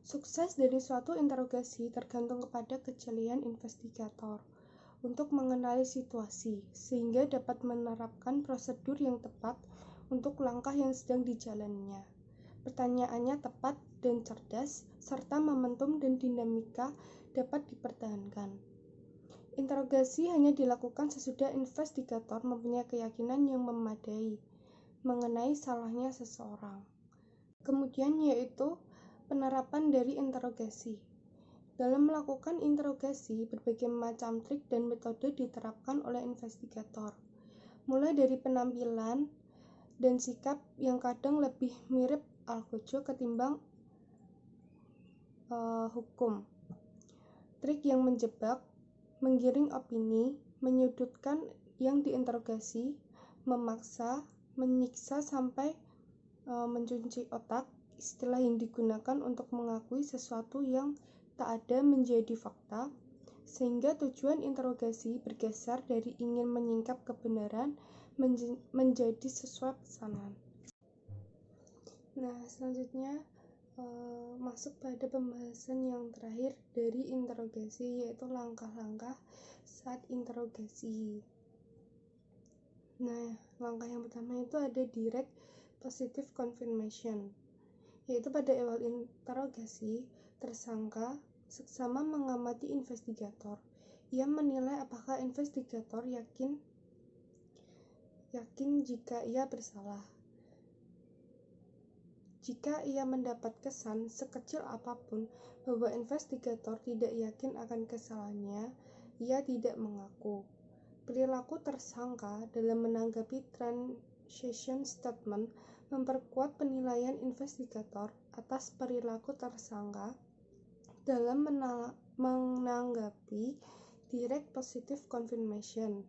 Sukses dari suatu interogasi tergantung kepada kejelian investigator untuk mengenali situasi, sehingga dapat menerapkan prosedur yang tepat untuk langkah yang sedang dijalannya. pertanyaannya tepat dan cerdas, serta momentum dan dinamika dapat dipertahankan. Interogasi hanya dilakukan sesudah investigator mempunyai keyakinan yang memadai mengenai salahnya seseorang. Kemudian yaitu penerapan dari interogasi. Dalam melakukan interogasi, berbagai macam trik dan metode diterapkan oleh investigator, mulai dari penampilan dan sikap yang kadang lebih mirip Algojo ketimbang hukum. Trik yang menjebak, menggiring opini, menyudutkan yang diinterogasi, memaksa, menyiksa sampai mencuci otak, istilah yang digunakan untuk mengakui sesuatu yang tak ada menjadi fakta, sehingga tujuan interogasi bergeser dari ingin menyingkap kebenaran menjadi sesuai pesanan. Nah, selanjutnya masuk pada pembahasan yang terakhir dari interogasi, yaitu langkah-langkah saat interogasi. Nah, langkah yang pertama itu ada direct positive confirmation, yaitu pada awal interogasi, tersangka seksama mengamati investigator. Ia menilai apakah investigator yakin jika ia bersalah. Jika ia mendapat kesan sekecil apapun bahwa investigator tidak yakin akan kesalahannya, ia tidak mengaku. Perilaku tersangka dalam menanggapi transition statement memperkuat penilaian investigator atas perilaku tersangka dalam menanggapi direct positive confirmation.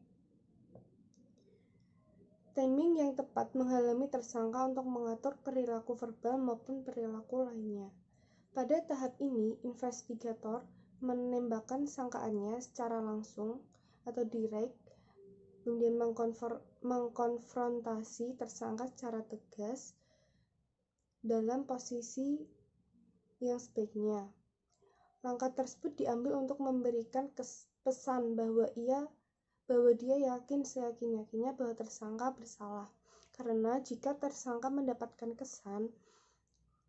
Timing yang tepat menghalangi tersangka untuk mengatur perilaku verbal maupun perilaku lainnya. Pada tahap ini, investigator menembakkan sangkaannya secara langsung atau direct, kemudian mengkonfrontasi tersangka secara tegas dalam posisi yang sebaiknya. Langkah tersebut diambil untuk memberikan pesan bahwa dia yakin seyakin-yakinnya bahwa tersangka bersalah. Karena jika tersangka mendapatkan kesan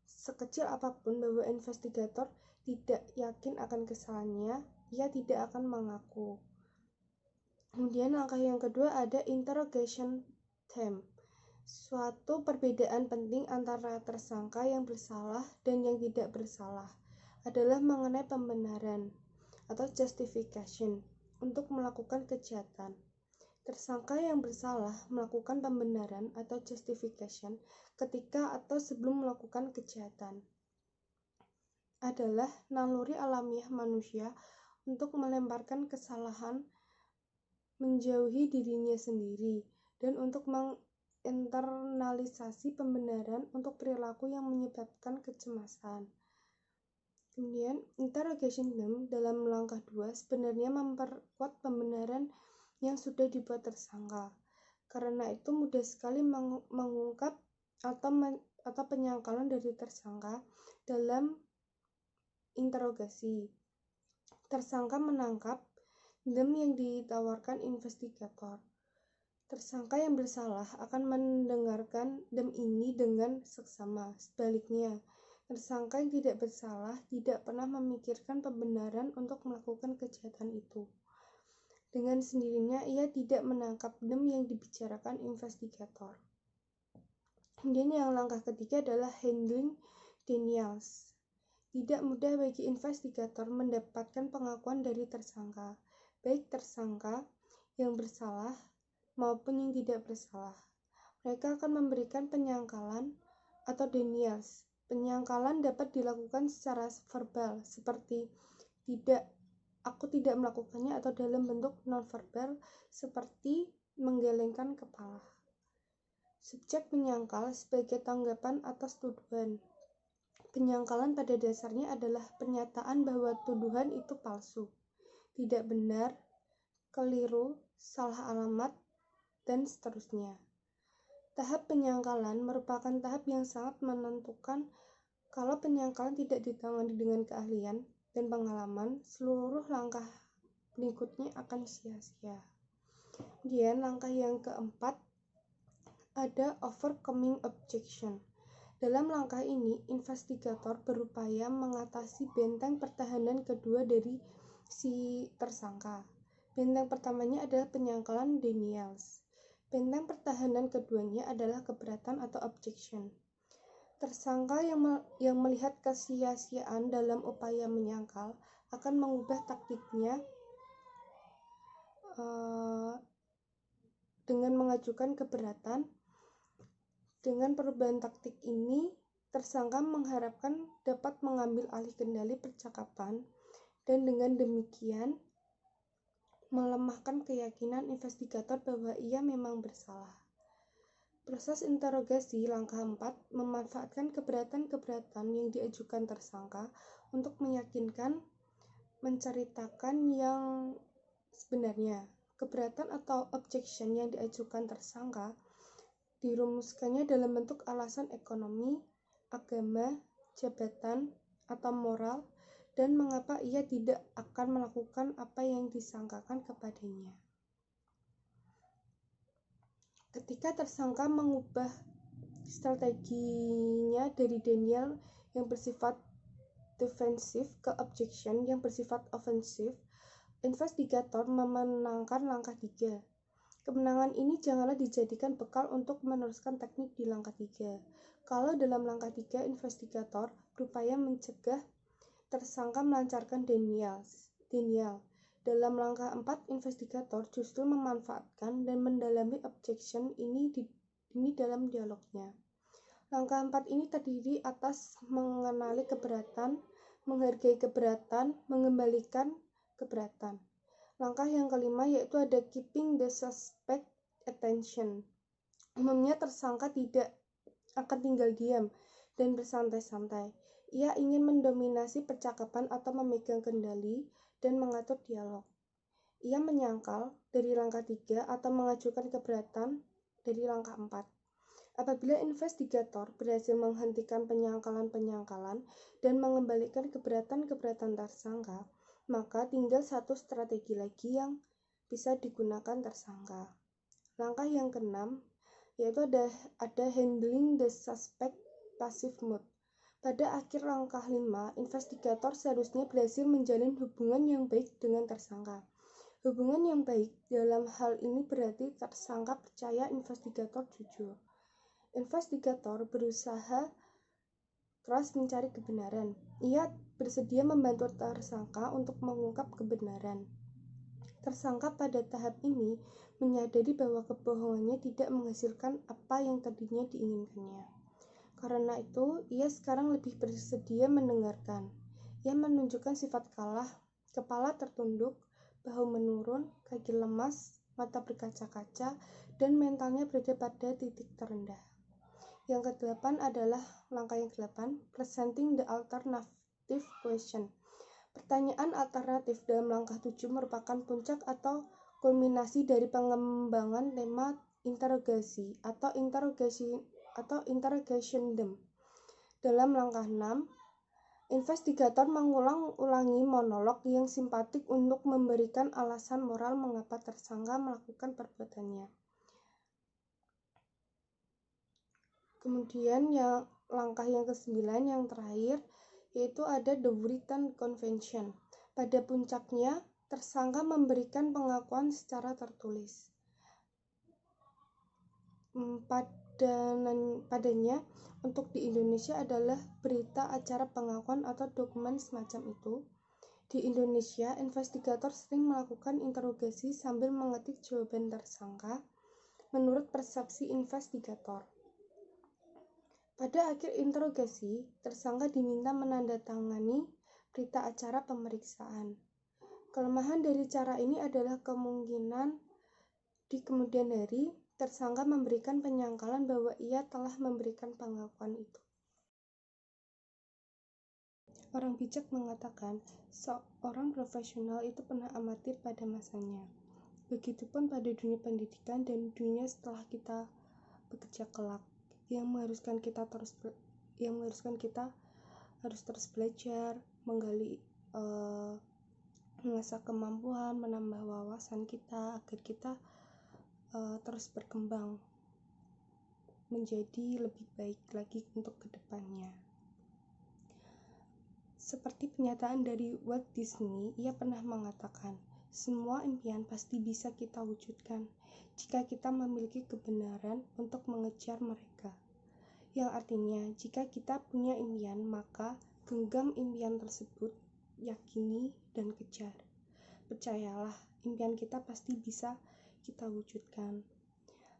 sekecil apapun bahwa investigator tidak yakin akan kesalahannya, ia tidak akan mengaku. Kemudian langkah yang kedua ada interrogation time. Suatu perbedaan penting antara tersangka yang bersalah dan yang tidak bersalah adalah mengenai pembenaran atau justification untuk melakukan kejahatan. Tersangka yang bersalah melakukan pembenaran atau justification ketika atau sebelum melakukan kejahatan. Adalah naluri alamiah manusia untuk melemparkan kesalahan, menjauhi dirinya sendiri, dan untuk menginternalisasi pembenaran untuk perilaku yang menyebabkan kecemasan. Kemudian, interrogation dalam langkah 2 sebenarnya memperkuat pembenaran yang sudah dibuat tersangka. Karena itu mudah sekali mengungkap atau penyangkalan dari tersangka dalam interogasi. Tersangka menangkap yang ditawarkan investigator. Tersangka yang bersalah akan mendengarkan ini dengan seksama. Sebaliknya, tersangka yang tidak bersalah tidak pernah memikirkan pembenaran untuk melakukan kejahatan itu. Dengan sendirinya, ia tidak menangkap yang dibicarakan investigator. Kemudian yang langkah ketiga adalah handling denials. Tidak mudah bagi investigator mendapatkan pengakuan dari tersangka, baik tersangka yang bersalah maupun yang tidak bersalah. Mereka akan memberikan penyangkalan atau denials. Penyangkalan dapat dilakukan secara verbal, seperti aku tidak melakukannya, atau dalam bentuk nonverbal seperti menggelengkan kepala. Subjek menyangkal sebagai tanggapan atas tuduhan. Penyangkalan pada dasarnya adalah pernyataan bahwa tuduhan itu palsu, tidak benar, keliru, salah alamat, dan seterusnya. Tahap penyangkalan merupakan tahap yang sangat menentukan. Kalau penyangkalan tidak ditangani dengan keahlian dan pengalaman, seluruh langkah berikutnya akan sia-sia. Kemudian langkah yang keempat ada overcoming objection. Dalam langkah ini, investigator berupaya mengatasi benteng pertahanan kedua dari si tersangka. Benteng pertamanya adalah penyangkalan denials. Benteng pertahanan keduanya adalah keberatan atau objection. Tersangka yang melihat kesia-siaan dalam upaya menyangkal akan mengubah taktiknya dengan mengajukan keberatan. Dengan perubahan taktik ini, tersangka mengharapkan dapat mengambil alih kendali percakapan dan dengan demikian melemahkan keyakinan investigator bahwa ia memang bersalah. Proses interogasi langkah 4 memanfaatkan keberatan-keberatan yang diajukan tersangka untuk meyakinkan menceritakan yang sebenarnya. Keberatan atau objection yang diajukan tersangka dirumuskannya dalam bentuk alasan ekonomi, agama, jabatan, atau moral, dan mengapa ia tidak akan melakukan apa yang disangkakan kepadanya. Ketika tersangka mengubah strateginya dari denial yang bersifat defensif ke objection yang bersifat ofensif, investigator memenangkan langkah 3. Kemenangan ini janganlah dijadikan bekal untuk meneruskan teknik di langkah 3. Kalau dalam langkah 3, investigator berupaya mencegah tersangka melancarkan denial. Dalam langkah 4, investigator justru memanfaatkan dan mendalami objection ini dalam dialognya. Langkah 4 ini terdiri atas mengenali keberatan, menghargai keberatan, mengembalikan keberatan. Langkah yang kelima yaitu ada keeping the suspect attention. Umumnya tersangka tidak akan tinggal diam dan bersantai-santai. Ia ingin mendominasi percakapan atau memegang kendali dan mengatur dialog. Ia menyangkal dari langkah 3 atau mengajukan keberatan dari langkah 4. Apabila investigator berhasil menghentikan penyangkalan-penyangkalan dan mengembalikan keberatan-keberatan tersangka, maka tinggal satu strategi lagi yang bisa digunakan tersangka. Langkah yang keenam yaitu ada handling the suspect passive mode. Pada akhir langkah 5, investigator seharusnya berhasil menjalin hubungan yang baik dengan tersangka. Hubungan yang baik dalam hal ini berarti tersangka percaya investigator jujur. Investigator berusaha keras mencari kebenaran. Ia bersedia membantu tersangka untuk mengungkap kebenaran. Tersangka pada tahap ini menyadari bahwa kebohongannya tidak menghasilkan apa yang tadinya diinginkannya. Karena itu, ia sekarang lebih bersedia mendengarkan. Ia menunjukkan sifat kalah, kepala tertunduk, bahu menurun, kaki lemas, mata berkaca-kaca, dan mentalnya berada pada titik terendah. Yang ke-8 adalah langkah yang ke-8, presenting the alternative question. Pertanyaan alternatif dalam langkah 7 merupakan puncak atau kulminasi dari pengembangan tema interogasi atau interrogation. Dalam langkah 6, investigator mengulang-ulangi monolog yang simpatik untuk memberikan alasan moral mengapa tersangka melakukan perbuatannya. Kemudian langkah yang ke-9 yang terakhir yaitu ada the written confession. Pada puncaknya, tersangka memberikan pengakuan secara tertulis. Padanya untuk di Indonesia adalah berita acara pengakuan atau dokumen semacam itu. Di Indonesia, investigator sering melakukan interogasi sambil mengetik jawaban tersangka menurut persepsi investigator. Pada akhir interogasi, tersangka diminta menandatangani berita acara pemeriksaan. Kelemahan dari cara ini adalah kemungkinan di kemudian hari, tersangka memberikan penyangkalan bahwa ia telah memberikan pengakuan itu. Orang bijak mengatakan, seorang profesional itu pernah amatir pada masanya. Begitupun pada dunia pendidikan dan dunia setelah kita bekerja kelak. Yang mengharuskan kita harus terus belajar, menggali, mengasah kemampuan, menambah wawasan kita agar kita terus berkembang. menjadi lebih baik lagi untuk kedepannya. Seperti pernyataan dari Walt Disney, ia pernah mengatakan, semua impian pasti bisa kita wujudkan jika kita memiliki kebenaran untuk mengejar mereka. Yang artinya, jika kita punya impian, maka genggam impian tersebut, yakini dan kejar. Percayalah, impian kita pasti bisa kita wujudkan.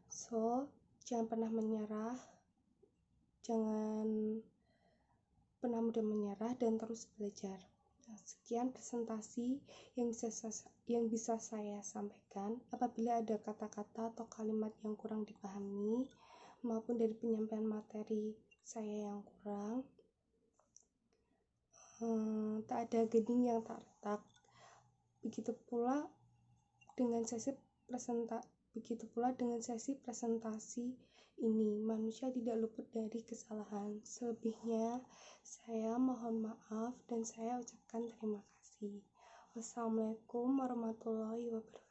So, jangan pernah menyerah, jangan pernah mudah menyerah, dan terus belajar. Sekian presentasi yang bisa saya sampaikan. Apabila ada kata-kata atau kalimat yang kurang dipahami, maupun dari penyampaian materi saya yang kurang, tak ada gading yang tak retak. Begitu pula dengan sesi presentasi ini, manusia tidak luput dari kesalahan. Selebihnya, saya mohon maaf dan saya ucapkan terima kasih. Wassalamualaikum warahmatullahi wabarakatuh.